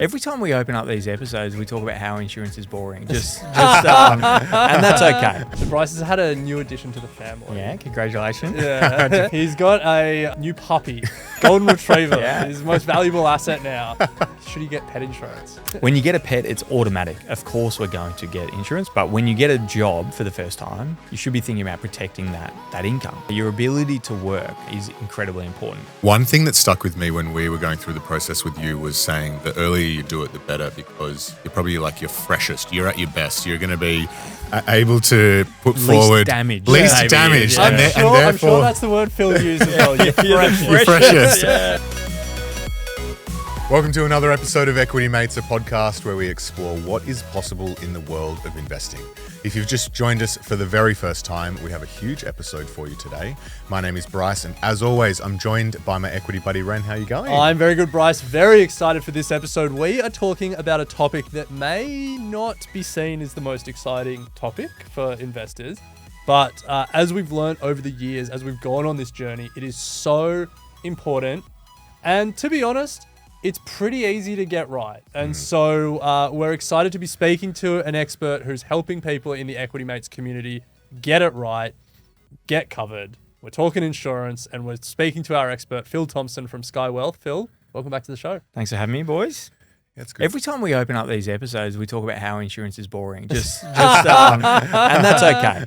Every time we open up these episodes, we talk about how insurance is boring. And that's okay. So Bryce has had a new addition to the family. Yeah, congratulations. Yeah, he's got a new puppy, golden retriever. Yeah. His most valuable asset now. Should he get pet insurance? When you get a pet, it's automatic. Of course, we're going to get insurance, but when you get a job for the first time, you should be thinking about protecting that income. Your ability to work is incredibly important. One thing that stuck with me when we were going through the process with you was saying the earlier you do it, the better, because you're probably like your freshest. You're at your best. You're going to be able to put forward least damage. Yeah. And I'm sure that's the word Phil used as well. You're freshest. Yeah. Welcome to another episode of Equity Mates, a podcast where we explore what is possible in the world of investing. If you've just joined us for the very first time, we have a huge episode for you today. My name is Bryce, and as always, I'm joined by my equity buddy, Ren. How are you going? I'm very good, Bryce. Very excited for this episode. We are talking about a topic that may not be seen as the most exciting topic for investors, but as we've learned over the years, as we've gone on this journey, it is so important. And to be honest, it's pretty easy to get right. And so we're excited to be speaking to an expert who's helping people in the Equity Mates community get it right, get covered. We're talking insurance, and we're speaking to our expert, Phil Thompson from Skye Wealth. Phil, welcome back to the show. Tings for having me, boys. That's good. Every time we open up these episodes, we talk about how insurance is boring. And that's okay.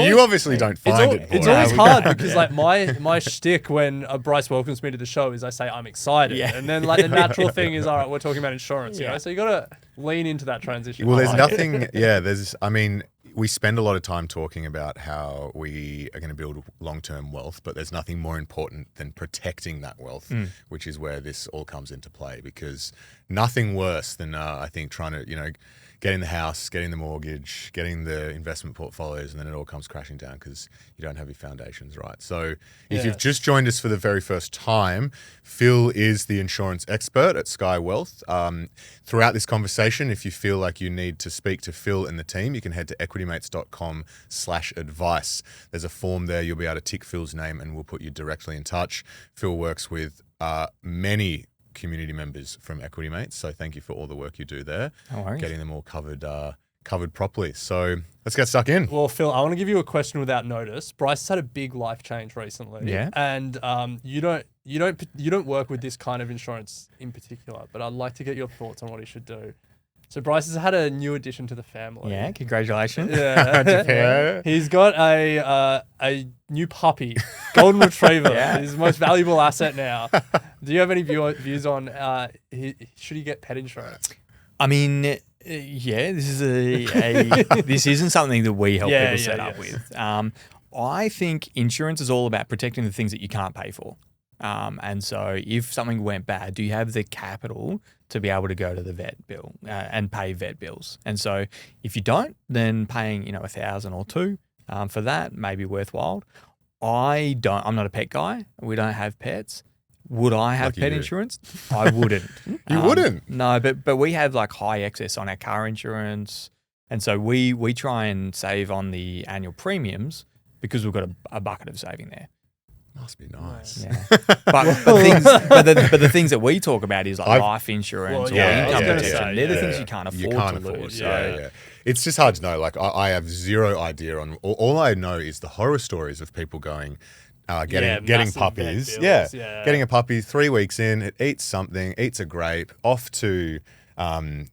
You obviously don't find it boring. It's always hard because like my shtick when Bryce welcomes me to the show is I say I'm excited, and then like the natural thing is, all right, we're talking about insurance, you know. So you got to lean into that transition. Well, there's nothing. We spend a lot of time talking about how we are going to build long-term wealth, but there's nothing more important than protecting that wealth, which is where this all comes into play. Because nothing worse than I think trying to get in the house, getting the mortgage, getting the investment portfolios, and then it all comes crashing down because you don't have your foundations right. So if you've just joined us for the very first time, Phil is the insurance expert at Skye Wealth. Throughout this conversation, if you feel like you need to speak to Phil and the team, you can head to equitymates.com/advice. There's a form there. You'll be able to tick Phil's name and we'll put you directly in touch. Phil works with many community members from Equity Mates, so thank you for all the work you do there. No worries. Getting them all covered properly. So let's get stuck in. Well, Phil, I want to give you a question without notice. Bryce has had a big life change recently, and you don't work with this kind of insurance in particular, but I'd like to get your thoughts on what he should do. So Bryce has had a new addition to the family. Yeah, congratulations. Yeah. He's got a new puppy, golden retriever. His most valuable asset now. Do you have any views on should he get pet insurance? I mean, this is this isn't something that we help people set up with. I think insurance is all about protecting the things that you can't pay for. And so if something went bad, do you have the capital to be able to go to the vet bill and pay vet bills? And so if you don't, then paying, $1,000 or $2,000 for that may be worthwhile. I'm not a pet guy. We don't have pets. Would I have pet insurance? I wouldn't. You wouldn't? No, but we have like high excess on our car insurance. And so we try and save on the annual premiums because we've got a bucket of saving there. Must be nice. Yeah. But the things that we talk about is like life insurance or income protection. They're the things you can't afford to lose. So. It's just hard to know. Like I have zero idea on. All I know is the horror stories of people going, getting puppies. Getting a puppy 3 weeks in, it eats something, eats a grape, off to a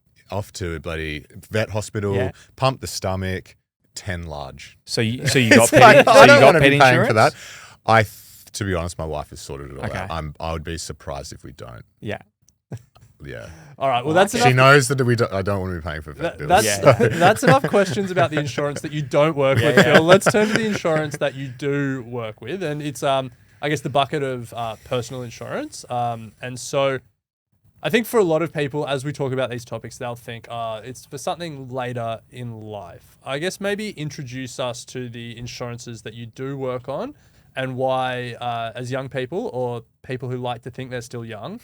bloody vet hospital, pump the stomach, 10 large. So you got pet, I don't want to be paying insurance? for that. To be honest, my wife has sorted it all out. I would be surprised if we don't. Yeah. Yeah. All right. Well, that's enough. She knows that I don't want to be paying for vet bills. That's enough questions about the insurance that you don't work with, Phil. Let's turn to the insurance that you do work with, and it's I guess the bucket of personal insurance. And so, I think for a lot of people, as we talk about these topics, they'll think it's for something later in life. I guess maybe introduce us to the insurances that you do work on. and why, as young people or people who like to think they're still young,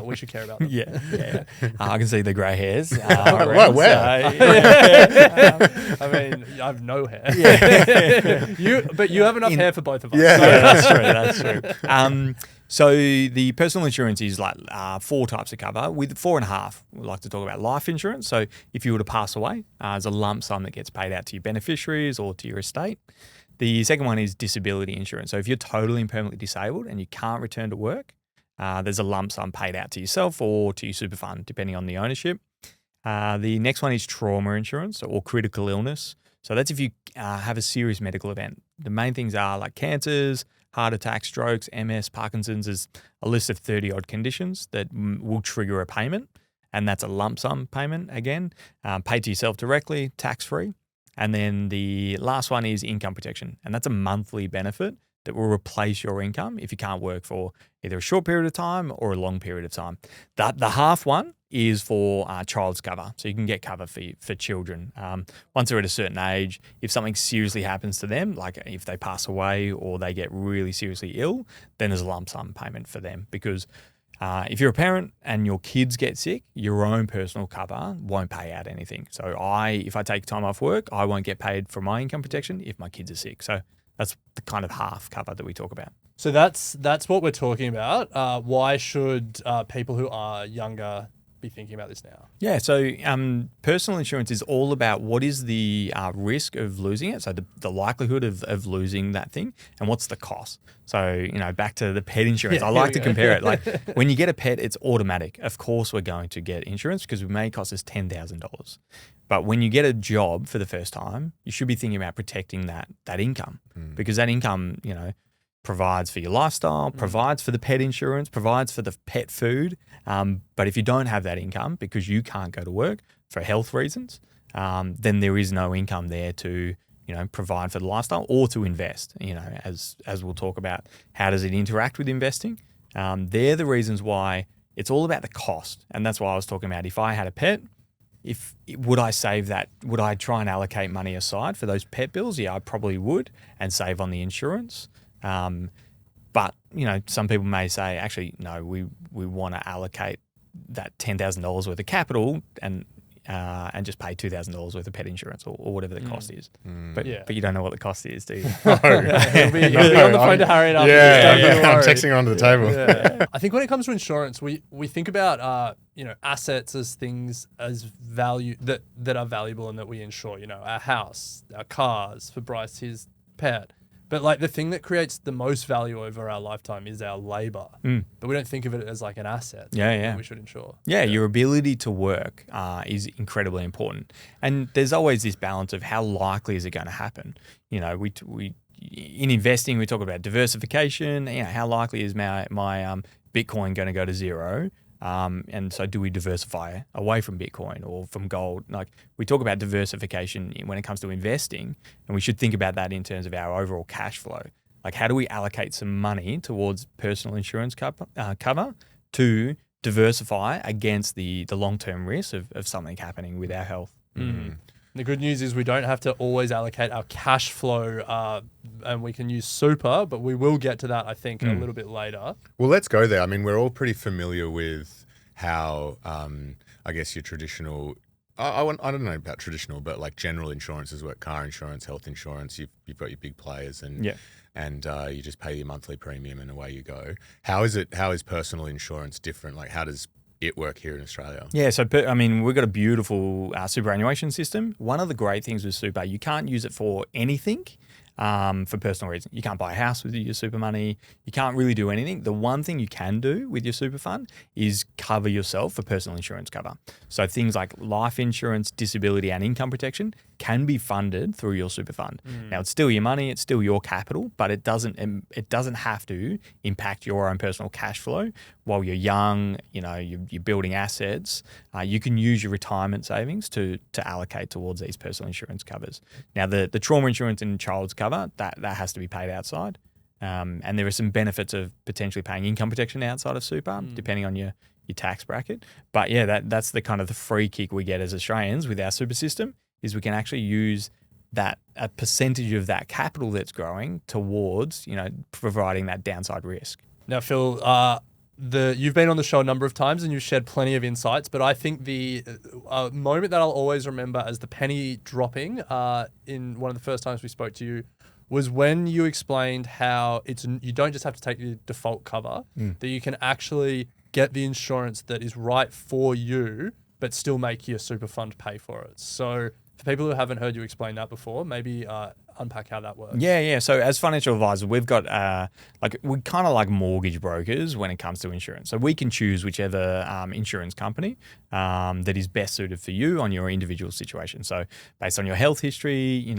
we should care about them. Yeah. I can see the grey hairs. Where? I mean, I have no hair. Yeah. But you have enough hair for both of us. Yeah. So. That's true. So the personal insurance is like 4 types of cover. With 4.5, we like to talk about life insurance. So if you were to pass away, there's a lump sum that gets paid out to your beneficiaries or to your estate. The second one is disability insurance. So if you're totally and permanently disabled and you can't return to work, there's a lump sum paid out to yourself or to your super fund, depending on the ownership. The next one is trauma insurance or critical illness. So that's if you have a serious medical event. The main things are like cancers, heart attacks, strokes, MS, Parkinson's. Is a list of 30-odd conditions that will trigger a payment, and that's a lump sum payment, again, paid to yourself directly, tax-free. And then the last one is income protection, and that's a monthly benefit that will replace your income if you can't work for either a short period of time or a long period of time. The half one is for child's cover, so you can get cover for children. Once they're at a certain age, if something seriously happens to them, like if they pass away or they get really seriously ill, then there's a lump sum payment for them because if you're a parent and your kids get sick, your own personal cover won't pay out anything. So if I take time off work, I won't get paid for my income protection if my kids are sick. So that's the kind of half cover that we talk about. So that's what we're talking about. Why should people who are younger be thinking about this now? Yeah, so personal insurance is all about what is the risk of losing it, so the likelihood of losing that thing, and what's the cost. So, back to the pet insurance. I like to compare it. Like when you get a pet, it's automatic. Of course we're going to get insurance because it may cost us $10,000. But when you get a job for the first time, you should be thinking about protecting that income because that income, provides for your lifestyle, provides for the pet insurance, provides for the pet food. But if you don't have that income because you can't go to work for health reasons, then there is no income there to, provide for the lifestyle or to invest, as we'll talk about. How does it interact with investing? They're the reasons why it's all about the cost. And that's why I was talking about if I had a pet, would I save that? Would I try and allocate money aside for those pet bills? Yeah, I probably would, and save on the insurance. But some people may say, actually, no, we want to allocate that $10,000 worth of capital and just pay $2,000 worth of pet insurance or whatever the cost is. But you don't know what the cost is, do you? He'll be on the phone to Harry after this. I'm texting her onto the table. Yeah. I think when it comes to insurance, we think about assets as things as value that are valuable and that we insure. Our house, our cars, for Bryce, his pet. But like the thing that creates the most value over our lifetime is our labor. But we don't think of it as like an asset. Yeah. We should insure. Yeah, your ability to work is incredibly important. And there's always this balance of how likely is it going to happen. We in investing, we talk about diversification. How likely is my Bitcoin going to go to zero? And so do we diversify away from Bitcoin or from gold? Like we talk about diversification when it comes to investing, and we should think about that in terms of our overall cash flow. Like how do we allocate some money towards personal insurance cover to diversify against the long-term risk of something happening with our health? The good news is we don't have to always allocate our cash flow and we can use super, but we will get to that, I think, a little bit later. Well, let's go there. I mean, we're all pretty familiar with how, I guess, your traditional, I don't know about traditional, but like general insurances work, car insurance, health insurance, you've got your big players and you just pay your monthly premium and away you go. How is personal insurance different? Like how does it work here in Australia? Yeah, so we've got a beautiful superannuation system. One of the great things with super, you can't use it for anything for personal reasons. You can't buy a house with your super money. You can't really do anything. The one thing you can do with your super fund is cover yourself for personal insurance cover. So things like life insurance, disability and income protection can be funded through your super fund. Now it's still your money, it's still your capital, but it doesn't have to impact your own personal cash flow while you're young. You're building assets. You can use your retirement savings to allocate towards these personal insurance covers. Now the trauma insurance and child's cover that has to be paid outside, and there are some benefits of potentially paying income protection outside of super depending on your tax bracket. But yeah, that's the kind of the free kick we get as Australians with our super system. Is we can actually use a percentage of that capital that's growing towards, providing that downside risk. Now, Phil, you've been on the show a number of times and you've shared plenty of insights, but I think the moment that I'll always remember as the penny dropping in one of the first times we spoke to you was when you explained how you don't just have to take the default cover, that you can actually get the insurance that is right for you, but still make your super fund pay for it. So for people who haven't heard you explain that before, maybe unpack how that works. Yeah. So as financial advisors, we've got we're kind of like mortgage brokers when it comes to insurance. So we can choose whichever insurance company that is best suited for you on your individual situation. So based on your health history,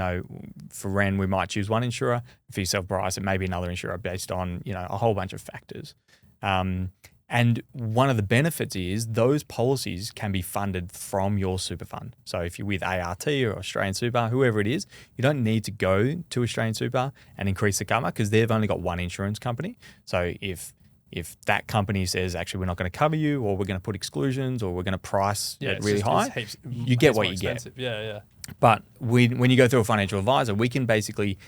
for Ren, we might choose one insurer. For yourself, Bryce, it may be another insurer based on, a whole bunch of factors. And one of the benefits is those policies can be funded from your super fund. So if you're with ART or Australian Super, whoever it is, you don't need to go to Australian Super and increase the cover because they've only got one insurance company. So if that company says, actually, we're not going to cover you, or we're going to put exclusions, or we're going to price it really high, you get what you get. Yeah. But when you go through a financial advisor, we can basically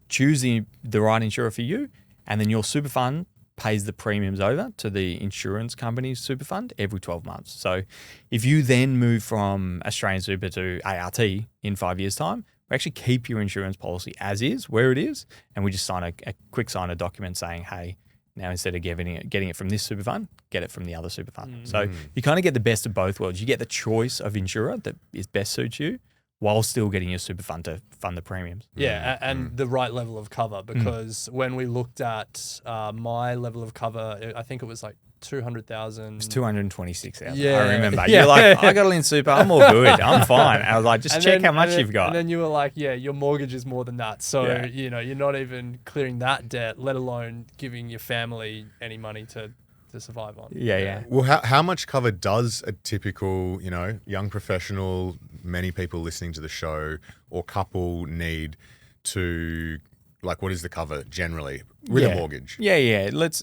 choose the right insurer for you, and then your super fund pays the premiums over to the insurance company's super fund every 12 months. So if you then move from Australian Super to ART in 5 years' time, we actually keep your insurance policy as is, where it is, and we just sign a quick document saying, hey, now instead of getting it from this super fund, get it from the other super fund. So you kind of get the best of both worlds. You get the choice of insurer that is best suits you, while still getting your super fund to fund the premiums. Yeah, and the right level of cover, because when we looked at my level of cover, I think it was like 200,000. It's 226,000. Yeah. I remember. You're like, I got a in super. I'm all good. I'm fine. I was like, just check how much you've got. And then you were like, yeah, your mortgage is more than that. So, you're not even clearing that debt, let alone giving your family any money to survive on. Yeah. Well, how much cover does a typical, young professional, many people listening to the show, or couple need to, what is the cover generally with a mortgage? Yeah. Let's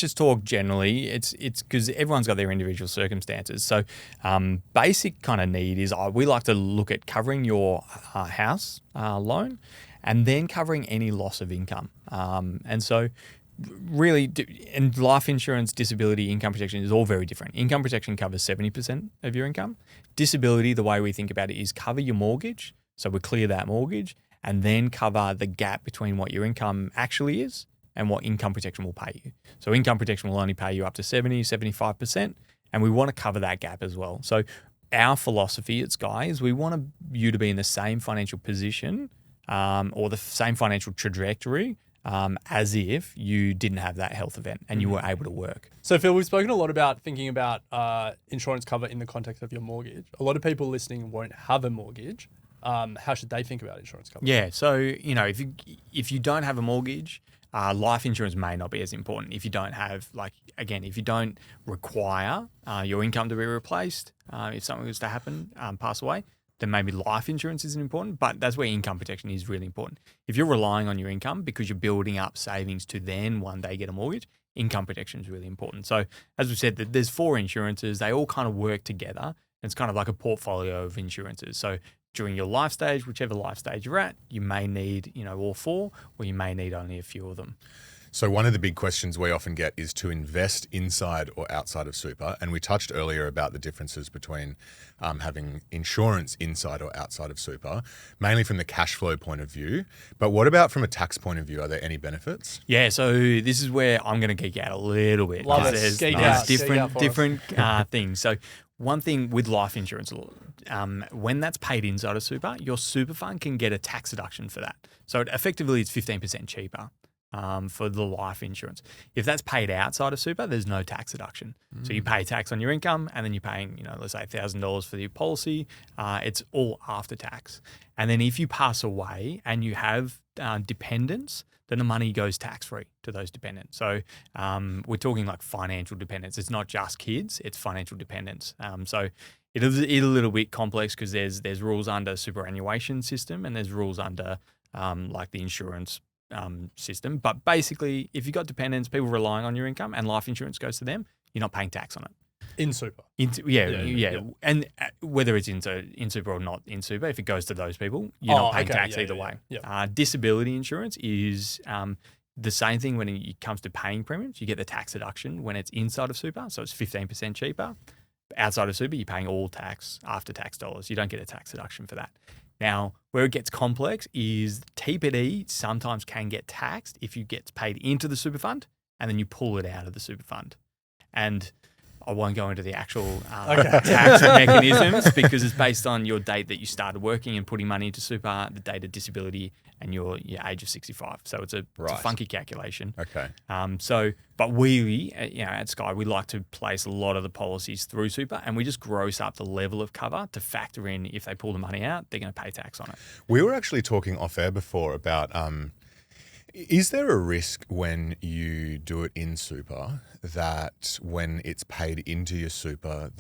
just talk generally. It's because everyone's got their individual circumstances. So basic kind of need is we like to look at covering your house loan and then covering any loss of income. And so really, and life insurance, disability, income protection is all very different. Income protection covers 70% of your income. Disability, the way we think about it, is cover your mortgage. So we clear that mortgage and then cover the gap between what your income actually is and what income protection will pay you. So income protection will only pay you up to 70, 75%, and we want to cover that gap as well. So our philosophy at Skye is we want you to be in the same financial position or the same financial trajectory as if you didn't have that health event and you were able to work. So Phil, we've spoken a lot about thinking about insurance cover in the context of your mortgage. A lot of people listening won't have a mortgage. How should they think about insurance cover? Yeah, so if you don't have a mortgage, life insurance may not be as important. If you don't have, if you don't require your income to be replaced, if something was to happen, pass away, then maybe life insurance isn't important, but that's where income protection is really important. If you're relying on your income because you're building up savings to then one day get a mortgage, income protection is really important. So as we said, there's 4 insurances. They all kind of work together. It's kind of like a portfolio of insurances. So during your life stage, whichever life stage you're at, you may need, all 4, or you may need only a few of them. So one of the big questions we often get is to invest inside or outside of super. And we touched earlier about the differences between having insurance inside or outside of super, mainly from the cash flow point of view. But what about from a tax point of view? Are there any benefits? Yeah, so this is where I'm going to geek out a little bit. Love it. There's different things. So one thing with life insurance, when that's paid inside of super, your super fund can get a tax deduction for that. So effectively it's 15% cheaper. For the life insurance. If that's paid outside of super, there's no tax deduction. So you pay tax on your income and then you're paying, let's say $1,000 for the policy. It's all after tax. And then if you pass away and you have dependents, then the money goes tax-free to those dependents. So we're talking like financial dependents. It's not just kids, it's financial dependents. So it is a little bit complex because there's rules under superannuation system and there's rules under like the insurance system. But basically, if you've got dependents, people relying on your income and life insurance goes to them, you're not paying tax on it. In super. Yeah. And whether it's in super or not in super, if it goes to those people, you're not paying tax either way. Yeah. Disability insurance is the same thing when it comes to paying premiums. You get the tax deduction when it's inside of super, so it's 15% cheaper. Outside of super, you're paying all tax, after-tax dollars. You don't get a tax deduction for that. Now, where it gets complex is TPD sometimes can get taxed if you get paid into the super fund and then you pull it out of the super fund. And I won't go into the actual tax mechanisms because it's based on your date that you started working and putting money into super, the date of disability, and your age of 65. So it's a funky calculation. Okay. But we, at Skye, we like to place a lot of the policies through super, and we just gross up the level of cover to factor in if they pull the money out, they're going to pay tax on it. We were actually talking off air before about is there a risk when you do it in super that when it's paid into your super,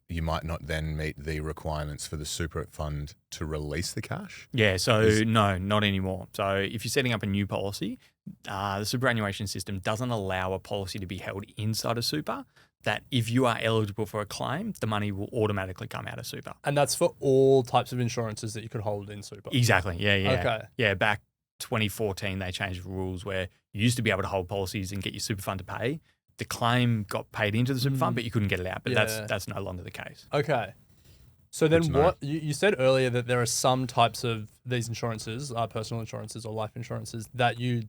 you might not then meet the requirements for the super fund to release the cash? Yeah, no, not anymore. So if you're setting up a new policy, the superannuation system doesn't allow a policy to be held inside of super, that if you are eligible for a claim, the money will automatically come out of super. And that's for all types of insurances that you could hold in super? Exactly, yeah. Okay. Yeah, back 2014, they changed the rules where you used to be able to hold policies and get your super fund to pay. The claim got paid into the super fund, but you couldn't get it out. But that's no longer the case. Okay. So then what you said earlier that there are some types of these insurances, personal insurances or life insurances, that you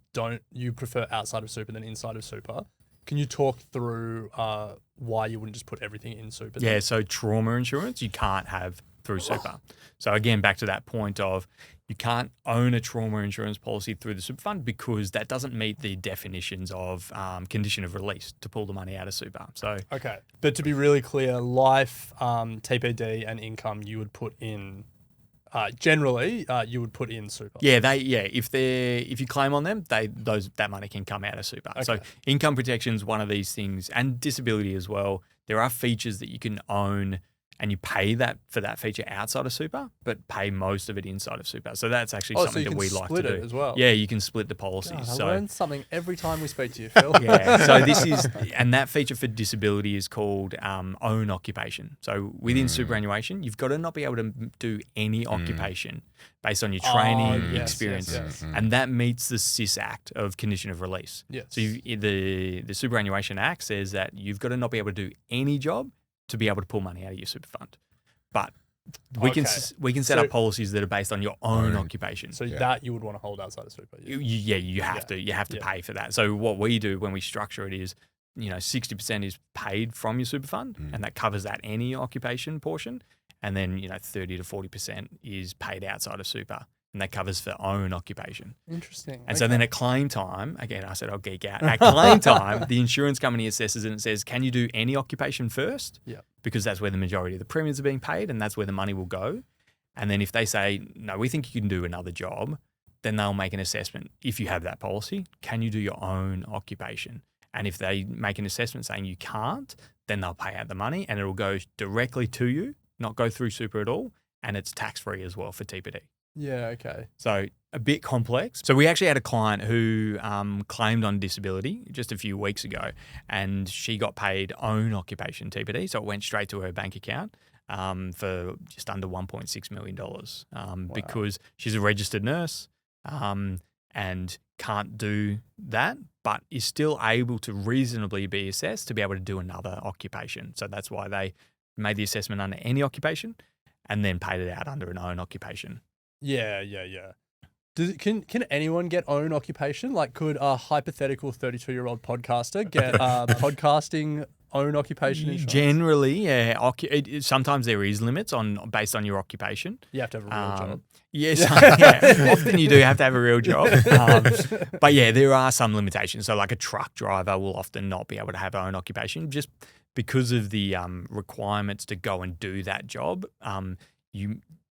prefer outside of super than inside of super. Can you talk through why you wouldn't just put everything in super? Yeah, so trauma insurance you can't have through super. So again, back to that point of you can't own a trauma insurance policy through the super fund because that doesn't meet the definitions of condition of release to pull the money out of super. So okay, but to be really clear, life, TPD, and income you would put in. Generally, you would put in super. If you claim on them, that money can come out of super. Okay. So income protection is one of these things, and disability as well. There are features that you can own, and you pay that for that feature outside of super, but pay most of it inside of super. So that's actually something that we like to do as well. Yeah, you can split the policies. God, I learn something every time we speak to you, Phil. So this is, and that feature for disability is called own occupation. So within superannuation, you've got to not be able to do any occupation based on your training, experience, and that meets the SIS Act of condition of release. Yes. So the Superannuation Act says that you've got to not be able to do any job to be able to pull money out of your super fund. But we can set up policies that are based on your own occupation. So that you would want to hold outside of super. You have to. You have to pay for that. So what we do when we structure it is, 60% is paid from your super fund, and that covers that any occupation portion, and then 30 to 40% is paid outside of super, and that covers for own occupation. Interesting. And so then at claim time, again, I said I'll geek out. At claim time, the insurance company assesses it and says, can you do any occupation first? Yeah. Because that's where the majority of the premiums are being paid and that's where the money will go. And then if they say, no, we think you can do another job, then they'll make an assessment. If you have that policy, can you do your own occupation? And if they make an assessment saying you can't, then they'll pay out the money and it'll go directly to you, not go through super at all. And it's tax-free as well for TPD. Yeah, okay. So a bit complex. So we actually had a client who claimed on disability just a few weeks ago, and she got paid own occupation TPD. So it went straight to her bank account for just under $1.6 million because she's a registered nurse and can't do that, but is still able to reasonably be assessed to be able to do another occupation. So that's why they made the assessment under any occupation and then paid it out under an own occupation. Yeah. Can anyone get own occupation? Like, could a hypothetical 32-year-old podcaster get podcasting own occupation insurance? Generally, yeah. Sometimes there is limits based on your occupation. You have to have a real job. Yes, often you do have to have a real job. But yeah, there are some limitations. So like a truck driver will often not be able to have own occupation just because of the requirements to go and do that job.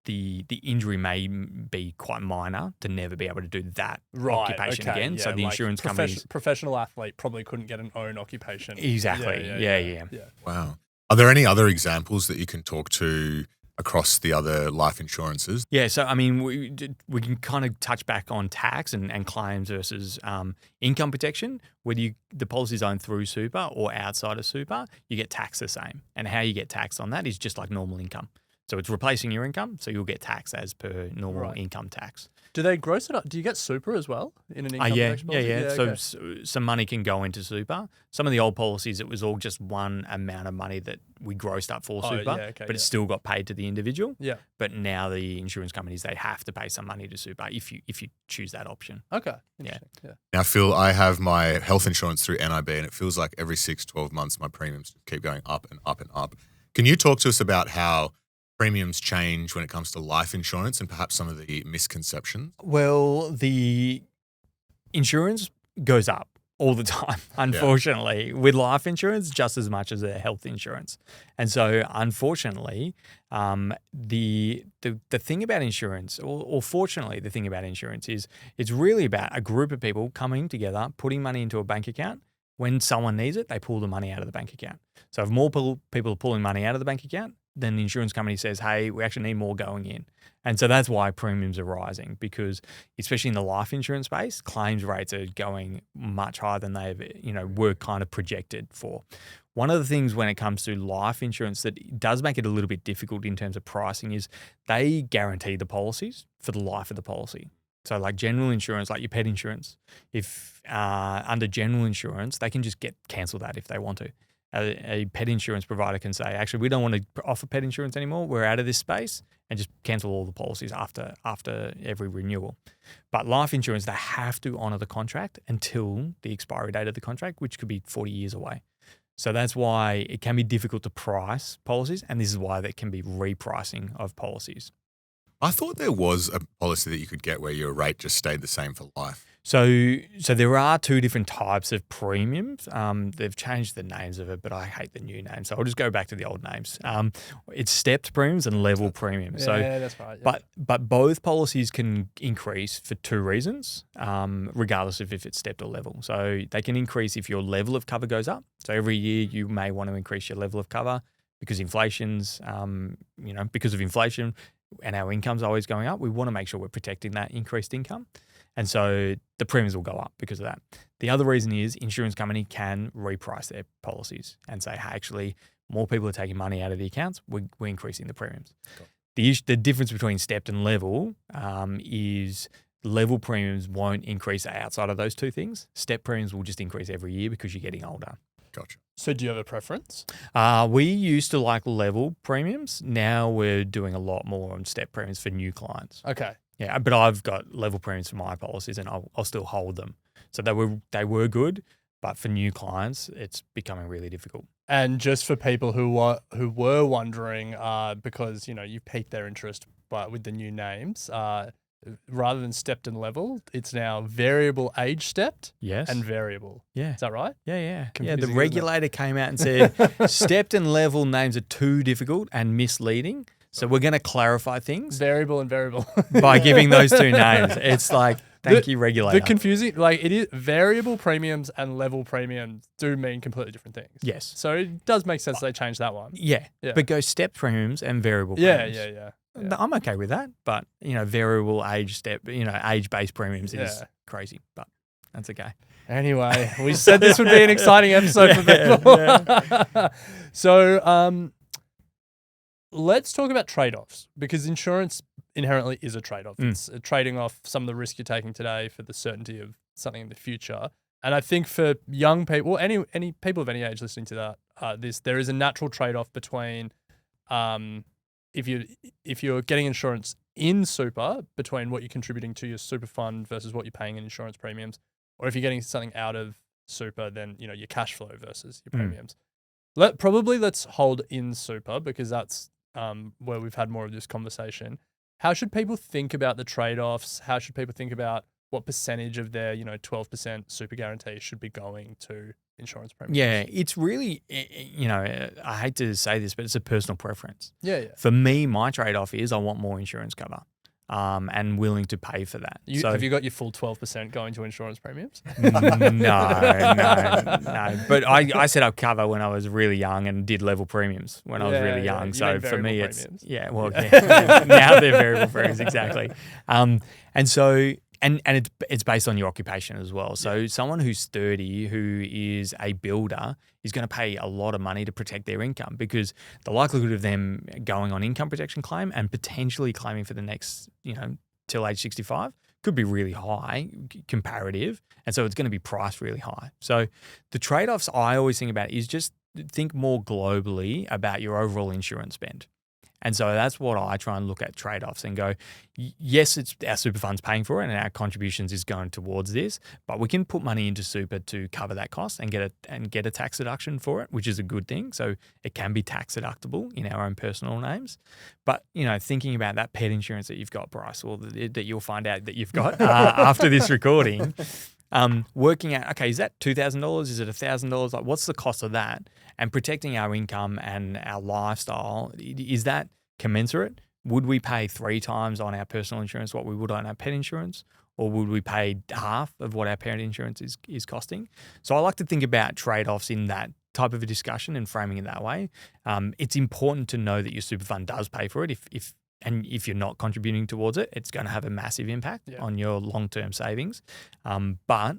The injury may be quite minor to never be able to do that occupation again. Yeah, so the insurance companies... Professional athlete probably couldn't get an own occupation. Exactly. Yeah. Wow. Are there any other examples that you can talk to across the other life insurances? Yeah, so I mean, we can kind of touch back on tax and claims versus income protection. Whether the policy is owned through super or outside of super, you get taxed the same. And how you get taxed on that is just like normal income. So it's replacing your income, so you'll get taxed as per normal income tax. Do they gross it up? Do you get super as well in an income protection policy? Yeah. So some money can go into super. Some of the old policies, it was all just one amount of money that we grossed up for super, but it still got paid to the individual. Yeah. But now the insurance companies, they have to pay some money to super if you choose that option. Okay. Interesting. Yeah. Now, Phil, I have my health insurance through NIB, and it feels like every 6-12 months my premiums keep going up and up and up. Can you talk to us about how premiums change when it comes to life insurance and perhaps some of the misconceptions? Well, the insurance goes up all the time, unfortunately, with life insurance just as much as a health insurance. And so, unfortunately, the thing about insurance, or fortunately, the thing about insurance is it's really about a group of people coming together, putting money into a bank account. When someone needs it, they pull the money out of the bank account. So if more people are pulling money out of the bank account, then the insurance company says, hey, we actually need more going in. And so that's why premiums are rising, because especially in the life insurance space, claims rates are going much higher than were kind of projected for. One of the things when it comes to life insurance that does make it a little bit difficult in terms of pricing is they guarantee the policies for the life of the policy. So like general insurance, like your pet insurance, if under general insurance, they can just cancel that if they want to. A pet insurance provider can say, actually, we don't want to offer pet insurance anymore. We're out of this space, and just cancel all the policies after every renewal. But life insurance, they have to honour the contract until the expiry date of the contract, which could be 40 years away. So that's why it can be difficult to price policies, and this is why there can be repricing of policies. I thought there was a policy that you could get where your rate just stayed the same for life. So there are two different types of premiums. They've changed the names of it, but I hate the new names. So I'll just go back to the old names. It's stepped premiums and level premiums. Yeah, that's right. Yeah. But both policies can increase for two reasons, regardless of if it's stepped or level. So they can increase if your level of cover goes up. So every year you may want to increase your level of cover because inflation's, because of inflation and our income's always going up. We want to make sure we're protecting that increased income. And so the premiums will go up because of that. The other reason is insurance company can reprice their policies and say, hey, actually, more people are taking money out of the accounts. We're increasing the premiums. Cool. The difference between stepped and level is level premiums won't increase outside of those two things. Step premiums will just increase every year because you're getting older. Gotcha. So do you have a preference? We used to like level premiums. Now we're doing a lot more on step premiums for new clients. Okay. Yeah, but I've got level premiums for my policies, and I'll still hold them. So they were good, but for new clients, it's becoming really difficult. And just for people who were wondering, because you piqued their interest, but with the new names, rather than stepped and level, it's now variable age stepped. Yes. And variable. Yeah. Is that right? Yeah. Confusing, The regulator came out and said stepped and level names are too difficult and misleading. So we're going to clarify things. Variable and variable. By giving those two names. It's like, thank you, regulator. The confusing, it is variable premiums and level premiums do mean completely different things. Yes. So it does make sense they changed that one. Yeah. But go step premiums and variable premiums. Yeah. I'm okay with that. But, variable age step, age-based premiums is crazy. But that's okay. Anyway, we said this would be an exciting episode for people. Yeah. So, let's talk about trade-offs, because insurance inherently is a trade-off. It's trading off some of the risk you're taking today for the certainty of something in the future. And I think for young people, any people of any age listening to that, there is a natural trade-off between if you're getting insurance in super, between what you're contributing to your super fund versus what you're paying in insurance premiums, or if you're getting something out of super, then your cash flow versus your premiums. Let's hold in super, because that's where we've had more of this conversation. How should people think about the trade-offs? How should people think about what percentage of their 12% super guarantee should be going to insurance premiums? Yeah, it's really, I hate to say this, but it's a personal preference. Yeah. For me, my trade-off is I want more insurance cover. and willing to pay for that. Have you got your full 12% going to insurance premiums? No. But I set up cover when I was really young and did level premiums when I was really young. You So mean for me, variable it's premiums. now they're variable premiums, exactly. And so and it's based on your occupation as well. So someone who's 30 who is a builder is going to pay a lot of money to protect their income, because the likelihood of them going on income protection claim and potentially claiming for the next, till age 65 could be really high comparative. And so it's going to be priced really high. So the trade-offs I always think about is just think more globally about your overall insurance spend. And so that's what I try and look at trade-offs and go, yes, it's our super fund's paying for it and our contributions is going towards this, but we can put money into super to cover that cost and get a tax deduction for it, which is a good thing. So it can be tax deductible in our own personal names. But, thinking about that pet insurance that you've got, Bryce, or that you'll find out that you've got after this recording, working out, okay, is that $2,000? Is it $1,000? Like, what's the cost of that? And protecting our income and our lifestyle, is that commensurate? Would we pay 3 times on our personal insurance what we would on our pet insurance? Or would we pay half of what our pet insurance is costing? So I like to think about trade-offs in that type of a discussion and framing it that way. It's important to know that your super fund does pay for it. If you're not contributing towards it, it's going to have a massive impact on your long-term savings. But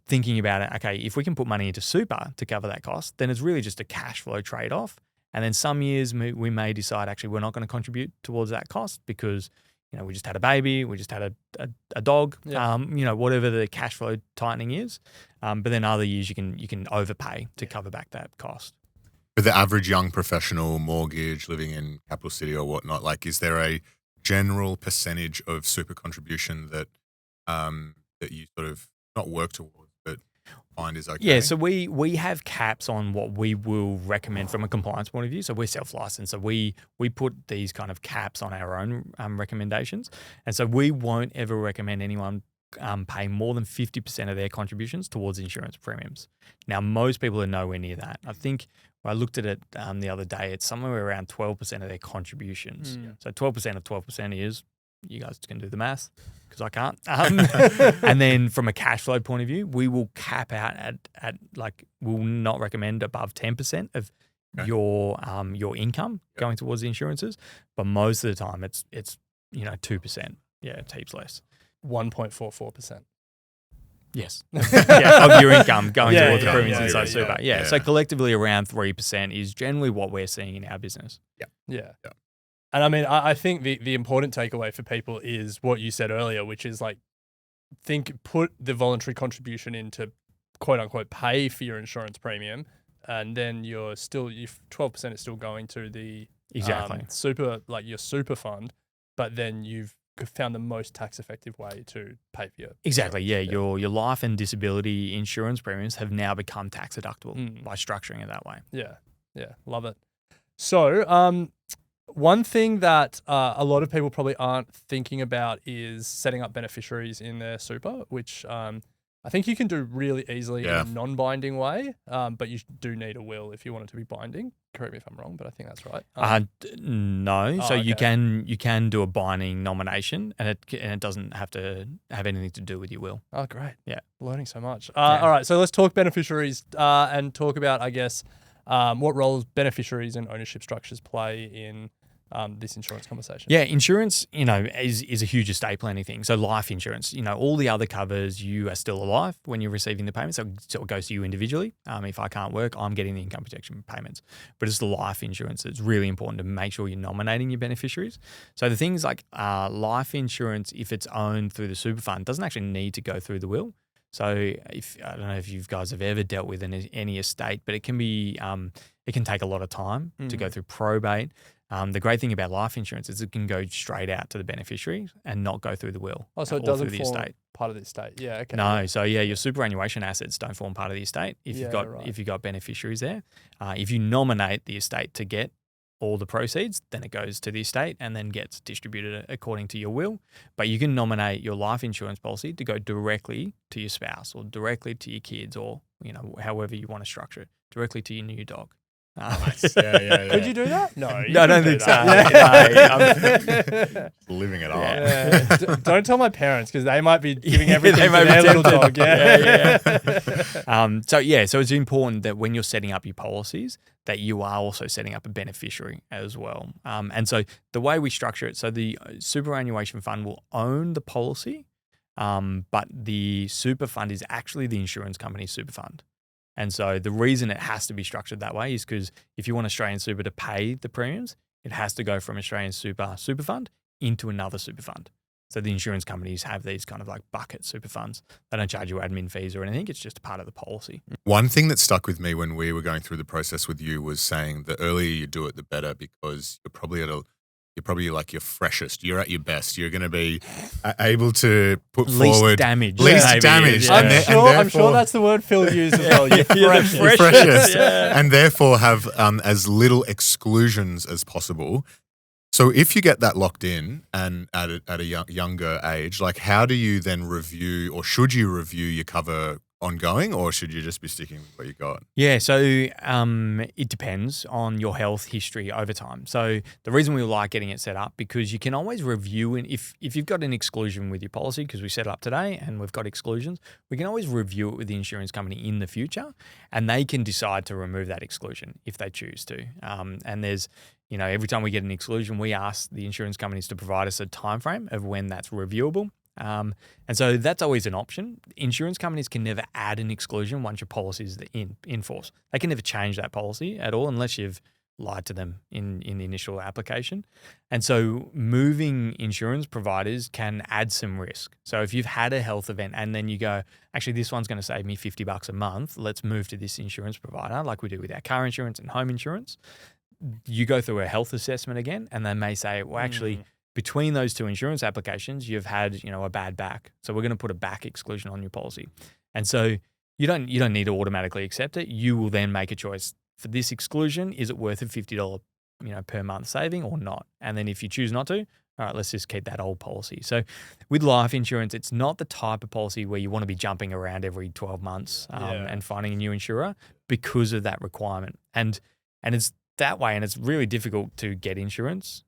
thinking about it, okay, if we can put money into super to cover that cost, then it's really just a cash flow trade-off. And then some years we may decide, actually, we're not going to contribute towards that cost because, we just had a baby, we just had a dog, whatever the cash flow tightening is. But then other years you can overpay to cover back that cost. For the average young professional mortgage living in capital city or whatnot, like, is there a general percentage of super contribution that you sort of not work towards, but find is okay? Yeah, so we have caps on what we will recommend from a compliance point of view. So we're self-licensed. So we put these kind of caps on our own recommendations. And so we won't ever recommend anyone pay more than 50% of their contributions towards insurance premiums. Now, most people are nowhere near that. I think I looked at it the other day, it's somewhere around 12% of their contributions. So 12% of 12% is, you guys can do the math because I can't. And then from a cash flow point of view, we will cap out at we'll not recommend above 10% of your income going towards the insurances. But most of the time it's 2%. Yeah, it's heaps less. 1.44%. Yes. Of your income going towards the premiums inside super. Yeah. So collectively around 3% is generally what we're seeing in our business. Yeah. And I mean, I think the important takeaway for people is what you said earlier, which is put the voluntary contribution in to quote unquote pay for your insurance premium, and then your 12% is still going to the super, your super fund, but then you've found the most tax effective way to pay for your exactly. Yeah, your life and disability insurance premiums have now become tax deductible by structuring it that way. Yeah, love it. So, one thing that a lot of people probably aren't thinking about is setting up beneficiaries in their super, which I think you can do really easily in a non-binding way, but you do need a will if you want it to be binding. Correct me if I'm wrong, but I think that's right. No. So you can do a binding nomination, and it doesn't have to have anything to do with your will. Oh, great. Yeah. Learning so much. All right, so let's talk beneficiaries and talk about, I guess, what roles beneficiaries and ownership structures play in this insurance conversation. Yeah, insurance, is a huge estate planning thing. So life insurance, all the other covers, you are still alive when you're receiving the payments. So it goes to you individually. If I can't work, I'm getting the income protection payments. But it's the life insurance that's really important to make sure you're nominating your beneficiaries. So the things like life insurance, if it's owned through the super fund, doesn't actually need to go through the will. So I don't know if you guys have ever dealt with any estate, but it can be it can take a lot of time to go through probate. The great thing about life insurance is it can go straight out to the beneficiary and not go through the will. Oh, so it doesn't form part of the estate. Yeah, okay. No, so your superannuation assets don't form part of the estate if you've got beneficiaries there. If you nominate the estate to get all the proceeds, then it goes to the estate and then gets distributed according to your will. But you can nominate your life insurance policy to go directly to your spouse or directly to your kids or, however you want to structure it, directly to your new dog. Nice. Yeah. Could you do that? No. No, I don't think so. Living it up. Yeah. Don't tell my parents because they might be giving everything they to might be their little tempted. dog. Yeah. So it's important that when you're setting up your policies, that you are also setting up a beneficiary as well. And so the way we structure it, so the superannuation fund will own the policy, but the super fund is actually the insurance company's super fund. And so the reason it has to be structured that way is because if you want Australian Super to pay the premiums, it has to go from Australian Super fund into another super fund. So the insurance companies have these kind of like bucket super funds. They don't charge you admin fees or anything. It's just a part of the policy. One thing that stuck with me when we were going through the process with you was saying the earlier you do it, the better, because you're probably like your freshest. You're at your best. You're going to be able to put forward damage. Least maybe. damage. Yeah. I'm sure that's the word Phil used as well. You're freshest. freshest. And therefore have as little exclusions as possible. So if you get that locked in and at a younger age, like how do you then review, or should you review your cover ongoing, or should you just be sticking with what you got? Yeah, so it depends on your health history over time. So the reason we like getting it set up, because you can always review, and if you've got an exclusion with your policy, because we set it up today and we've got exclusions, we can always review it with the insurance company in the future, and they can decide to remove that exclusion if they choose to. And there's, every time we get an exclusion, we ask the insurance companies to provide us a time frame of when that's reviewable. And so that's always an option. Insurance companies can never add an exclusion once your policy is in force. They can never change that policy at all unless you've lied to them in the initial application. And so moving insurance providers can add some risk. So if you've had a health event and then you go, actually, this one's going to save me $50 a month, let's move to this insurance provider like we do with our car insurance and home insurance. You go through a health assessment again, and they may say, well, actually, between those two insurance applications, you've had, a bad back. So we're going to put a back exclusion on your policy. And so you don't need to automatically accept it. You will then make a choice for this exclusion. Is it worth a $50, per month saving or not? And then if you choose not to, all right, let's just keep that old policy. So with life insurance, it's not the type of policy where you want to be jumping around every 12 months and finding a new insurer because of that requirement. And it's that way, and it's really difficult to get insurance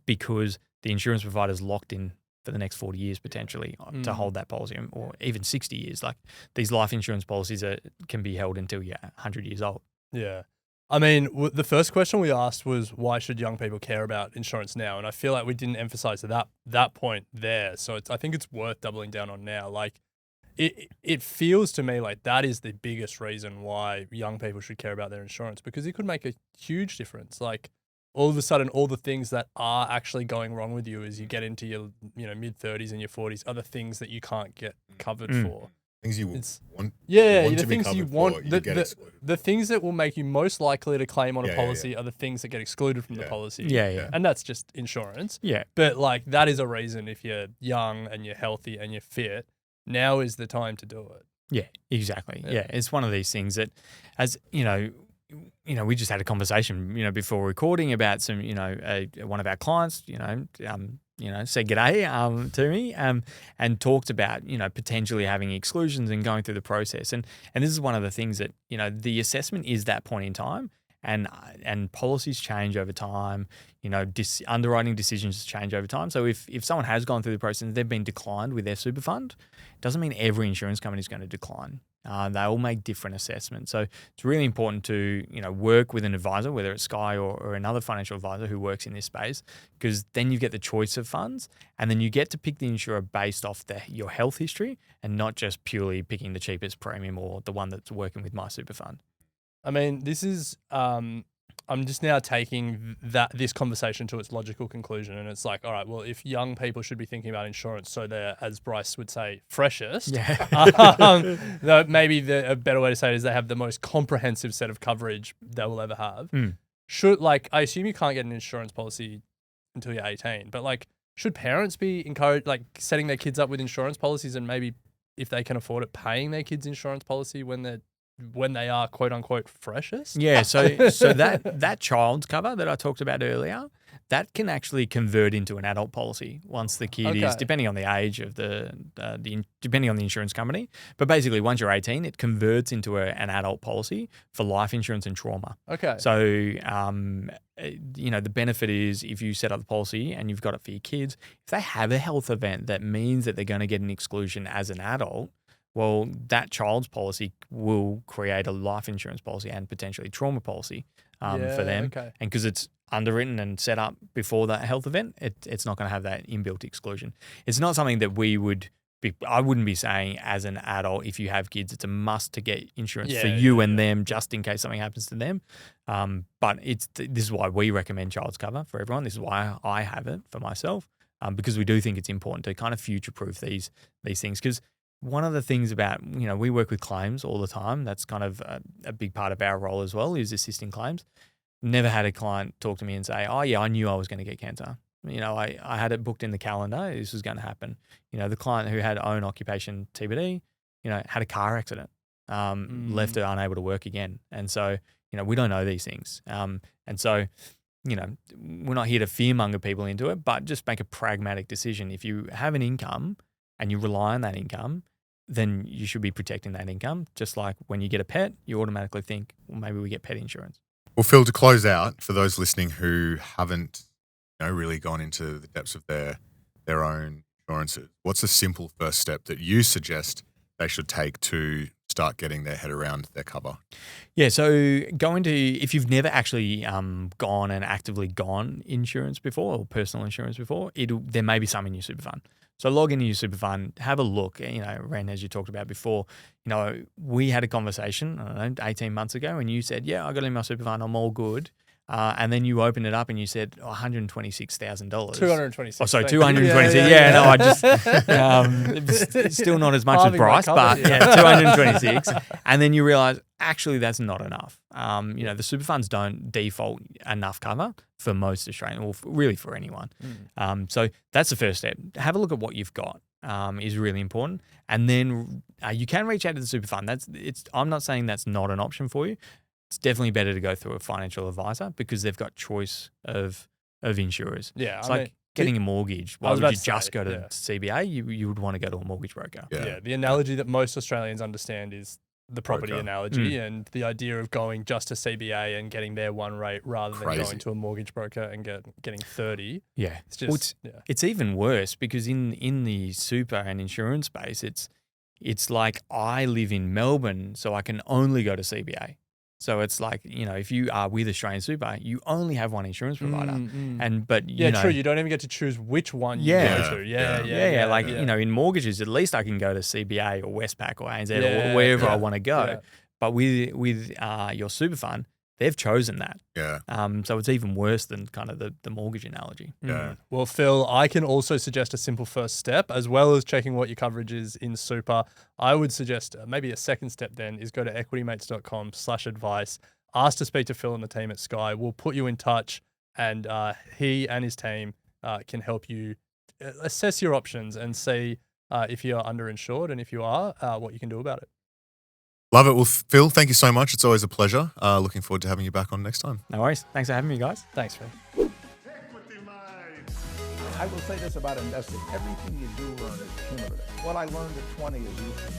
because the insurance provider is locked in for the next 40 years potentially to hold that policy, or even 60 years. Like these life insurance policies can be held until you're 100 years old. Yeah. I mean, the first question we asked was, why should young people care about insurance now? And I feel like we didn't emphasize that point there. So I think it's worth doubling down on now. Like, it feels to me like that is the biggest reason why young people should care about their insurance, because it could make a huge difference. Like all of a sudden, all the things that are actually going wrong with you as you get into your mid-30s and your 40s are the things that you can't get covered for. Things you want. The things you want. The things that will make you most likely to claim on a policy are the things that get excluded from the policy. Yeah. And that's just insurance. Yeah. But like that is a reason, if you're young and you're healthy and you're fit, now is the time to do it. Yeah, exactly. Yeah. It's one of these things that, as we just had a conversation, before recording about some, one of our clients, said g'day to me and talked about, potentially having exclusions and going through the process. And this is one of the things that, the assessment is that point in time, and policies change over time, underwriting decisions change over time. So if someone has gone through the process and they've been declined with their super fund, it doesn't mean every insurance company is going to decline. They all make different assessments. So it's really important to, work with an advisor, whether it's Skye or another financial advisor who works in this space, because then you get the choice of funds, and then you get to pick the insurer based off your health history and not just purely picking the cheapest premium or the one that's working with my super fund. I mean, this is, I'm just now taking this conversation to its logical conclusion. And it's like, all right, well, if young people should be thinking about insurance so they're, as Bryce would say, freshest, maybe a better way to say it is they have the most comprehensive set of coverage they will ever have. I assume you can't get an insurance policy until you're 18, but should parents be encouraged, setting their kids up with insurance policies, and maybe if they can afford it, paying their kids' insurance policy when they're when they are quote unquote freshest? Yeah, so that child's cover that I talked about earlier, that can actually convert into an adult policy once the kid is, depending on the age of depending on the insurance company. But basically, once you're 18, it converts into an adult policy for life insurance and trauma. Okay. So, the benefit is if you set up the policy and you've got it for your kids, if they have a health event that means that they're going to get an exclusion as an adult, well, that child's policy will create a life insurance policy and potentially trauma policy for them. Okay. And because it's underwritten and set up before that health event, it's not going to have that inbuilt exclusion. It's not something that I wouldn't be saying as an adult, if you have kids, it's a must to get insurance for you and them just in case something happens to them. But this is why we recommend child's cover for everyone. This is why I have it for myself, because we do think it's important to kind of future-proof these things. Because one of the things about, we work with claims all the time. That's kind of a big part of our role as well, is assisting claims. Never had a client talk to me and say, oh, yeah, I knew I was going to get cancer. I had it booked in the calendar. This was going to happen. The client who had own occupation TBD, had a car accident, left her unable to work again. And so, we don't know these things. And so, we're not here to fearmonger people into it, but just make a pragmatic decision. If you have an income and you rely on that income, then you should be protecting that income. Just like when you get a pet, you automatically think, well, maybe we get pet insurance. Well, Phil, to close out, for those listening who haven't really gone into the depths of their own insurances, what's a simple first step that you suggest they should take to start getting their head around their cover? Yeah, so if you've never actually gone and actively gone insurance before or personal insurance before, there may be some in your super fund. So log into your super fund, have a look. Ren, as you talked about before, we had a conversation, 18 months ago, and you said, yeah, I got in my super fund, I'm all good. And then you opened it up and you said $126,000. $226,000. Oh, sorry, $226,000. Yeah, no, I just it's still not as much as Bryce, but $226,000. And then you realize actually that's not enough. The super funds don't default enough cover for most Australians, or really for anyone. So that's the first step. Have a look at what you've got. Is really important, and then you can reach out to the super fund. I'm not saying that's not an option for you. It's definitely better to go through a financial advisor because they've got choice of insurers. Yeah, it's like getting a mortgage. Why would you just go to CBA? You would want to go to a mortgage broker. Yeah, the analogy that most Australians understand is the property analogy, and the idea of going just to CBA and getting their one rate rather than going to a mortgage broker and getting 30. Yeah, it's even worse because in the super and insurance space, it's like I live in Melbourne, so I can only go to CBA. So it's like, if you are with Australian Super, you only have one insurance provider. But true. You don't even get to choose which one you go to. Yeah. In mortgages, at least I can go to CBA or Westpac or ANZ or wherever I want to go. Yeah. But with your super fund, they've chosen that. Yeah. So it's even worse than kind of the mortgage analogy. Yeah. Well, Phil, I can also suggest a simple first step, as well as checking what your coverage is in super. I would suggest maybe a second step then is go to equitymates.com/advice. Ask to speak to Phil and the team at Skye. We'll put you in touch, and he and his team can help you assess your options and see if you're underinsured, and if you are, what you can do about it. Love it. Well, Phil, thank you so much. It's always a pleasure. Looking forward to having you back on next time. No worries. Thanks for having me, guys. Thanks, Phil. I will say this about investing. Everything you do learn is cumulative. What I learned at 20 is useful.